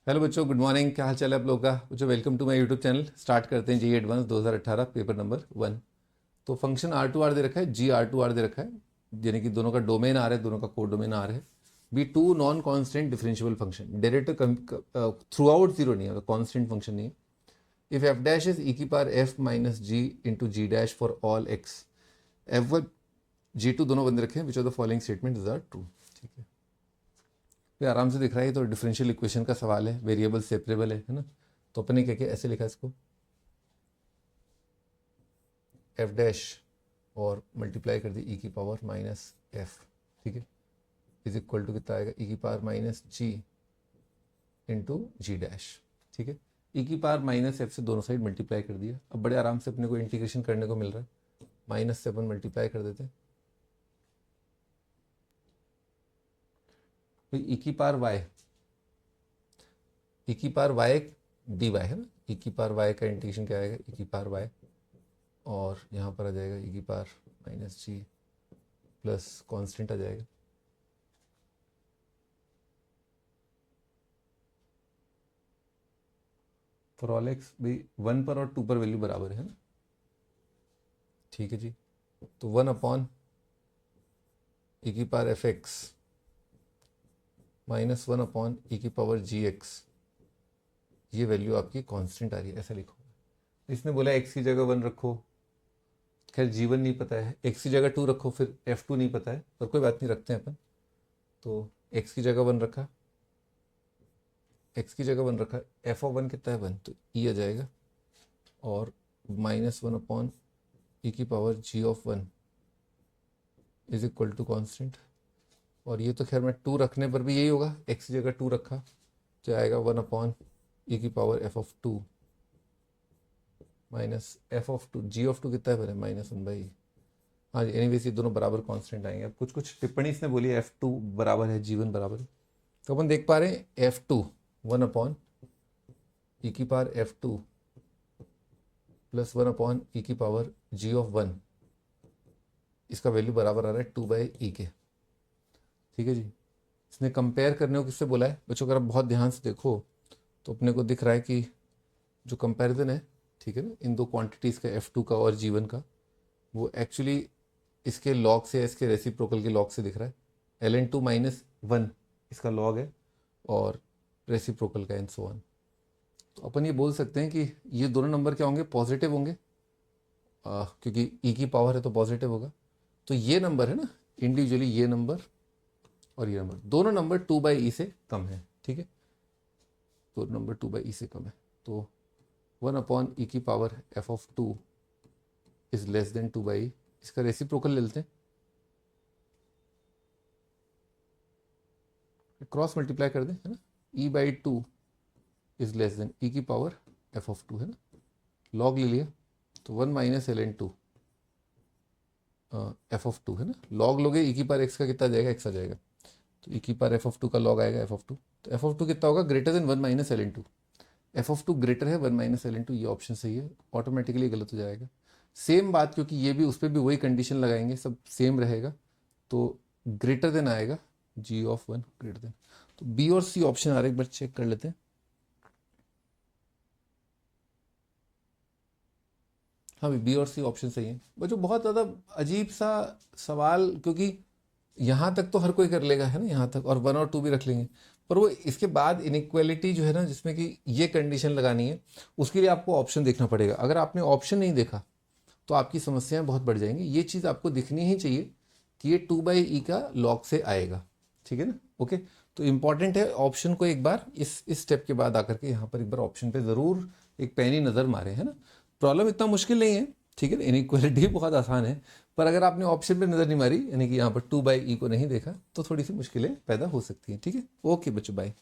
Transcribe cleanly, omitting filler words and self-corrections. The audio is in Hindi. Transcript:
हेलो बच्चों, गुड मॉर्निंग। क्या हाल चाल है आप लोगों का? बच्चों welcome to my YouTube channel. Start करते हैं जी एडवांस 2018 पेपर नंबर 1। तो फंक्शन आर टू आर दे रखा है, जी आर टू आर दे रखा है, यानी कि दोनों का डोमेन आर है, दोनों का कोड डोमेन आर है। Be two non constant differentiable function, derivative throughout zero नहीं है, कॉन्स्टेंट फंक्शन नहीं है। If f dash is e की power f minus g into g dash for all x, f one g two दोनों बंद रखे हैं, which are the following statement is are true. ठीक है, ये आराम से दिख रहा है। ये तो डिफरेंशियल इक्वेशन का सवाल है, वेरिएबल सेपरेबल है ना। तो अपने क्या क्या ऐसे लिखा इसको, एफ डैश और मल्टीप्लाई कर दी ई की पावर माइनस एफ, ठीक है, इज इक्वल टू कितना आएगा, ई की power minus g into g dash. ठीक है, ई की पावर माइनस एफ से दोनों साइड मल्टीप्लाई कर दिया। अब बड़े आराम से अपने को इंटीग्रेशन करने को मिल रहा है। माइनस से अपन मल्टीप्लाई कर देते हैं, तो ई की पावर वाई, ई की पावर वाई डी वाई है ना। ई की पावर वाई का इंटीग्रेशन क्या आएगा, ई की पावर वाई, और यहाँ पर आ जाएगा ई की पावर माइनस जी प्लस कॉन्स्टेंट आ जाएगा। फॉर ऑल एक्स भाई 1 पर और 2 पर वैल्यू बराबर है ना। ठीक है जी, तो 1 अपॉन ई की power f x minus 1 upon e की पावर जी एक्स, ये वैल्यू आपकी कांस्टेंट आ रही है, ऐसा लिखो। इसने बोला एक्स की जगह 1 रखो, खैर जी1 नहीं पता है, एक्स की जगह 2 रखो, फिर f2 नहीं पता है, पर कोई बात नहीं, रखते हैं अपन। तो एक्स की जगह 1 रखा, एक्स की जगह 1 रखा, एफ ऑफ 1 कितना है 1, तो ई आ जाएगा, और माइनस 1 अपॉन ई की power g of 1 is equal to constant. और ये तो खैर मैं 2 रखने पर भी यही होगा, एक्स की जगह 2 रखा तो आएगा 1 अपॉन ई की power f of 2 minus f of 2, g of 2 कितना है माइनस 1 बाई। हाँ जी, एनीवेज ये दोनों बराबर कांस्टेंट आएंगे। अब कुछ कुछ टिप्पणी इसने बोली है, F2 बराबर है G1 बराबर है, तो अपन देख पा रहे हैं F2 1 अपॉन ई की power F2 plus 1 upon e की पावर G ऑफ 1, इसका वैल्यू बराबर आ रहा है 2 बाई ई के। ठीक है जी, इसने कंपेयर करने को किससे बोला है बच्चों? अगर आप बहुत ध्यान से देखो तो अपने को दिख रहा है कि जो कंपेरिजन है, ठीक है ना, इन दो क्वांटिटीज़ का F2 का और G1 का, वो एक्चुअली इसके लॉग से, इसके रेसिप्रोकल के लॉग से दिख रहा है। ln2 माइनस 1 इसका लॉग है, और रेसिप्रोकल का एंड सो ऑन। तो अपन ये बोल सकते हैं कि ये दोनों नंबर क्या होंगे, पॉजिटिव होंगे, क्योंकि ई की पावर है तो पॉजिटिव होगा। तो ये नंबर है ना, इंडिविजुअली ये नंबर और ये नंबर, दोनों नंबर 2 बाई ई से कम है। ठीक है, तो नंबर 2 बाई ई से कम है, तो 1 अपॉन ई की power f of 2 is less than 2 by, इसका रेसिप्रोकल ले लेते हैं, क्रॉस मल्टीप्लाई कर दें, है ना। ई बाई 2 इज लेस देन ई की पावर एफ ऑफ 2, है ना, लॉग ले लिया, तो 1 माइनस ln2 एफ ऑफ 2, है ना, लॉग लोगे ई की पावर एक्स का कितना आ जाएगा, एक्स आ जाएगा, तो ई की पावर एफ ऑफ 2 का लॉग आएगा एफ ऑफ 2, तो एफ ऑफ 2 कितना होगा, greater than 1 minus ln2। F of 2 greater है 1 माइनस ln2, ये ऑप्शन सही है, ऑटोमेटिकली गलत हो जाएगा। सेम बात, क्योंकि ये भी, उस पर भी वही कंडीशन लगाएंगे, सब सेम रहेगा, तो ग्रेटर देन आएगा, जी ऑफ 1 ग्रेटर देन। तो बी और सी ऑप्शन आ रहा है, एक बार चेक कर लेते हैं। हाँ, बी और सी ऑप्शन सही है बच्चों। बहुत ज़्यादा अजीब सा सवाल, क्योंकि यहाँ तक तो हर कोई कर लेगा, है ना, यहाँ तक, और 1 और 2 भी रख लेंगे, पर वो इसके बाद इनइक्वालिटी जो है ना, जिसमें कि ये कंडीशन लगानी है, उसके लिए आपको ऑप्शन देखना पड़ेगा। अगर आपने ऑप्शन नहीं देखा तो आपकी समस्याएं बहुत बढ़ जाएंगी। ये चीज़ आपको दिखनी ही चाहिए कि ये 2 बाई ई का लॉग से आएगा। ठीक है ना, ओके। तो इंपॉर्टेंट है ऑप्शन को एक बार इस स्टेप के बाद आकर के यहाँ पर एक बार ऑप्शन पे ज़रूर एक पैनी नज़र मारे, है ना। प्रॉब्लम इतना मुश्किल नहीं है, ठीक है ना, इनइक्वालिटी बहुत आसान है, पर अगर आपने ऑप्शन पे नज़र नहीं मारी, यानी कि यहाँ पर 2 बाई ई को नहीं देखा, तो थोड़ी सी मुश्किलें पैदा हो सकती हैं। ठीक है, ओके बच्चों, बाय।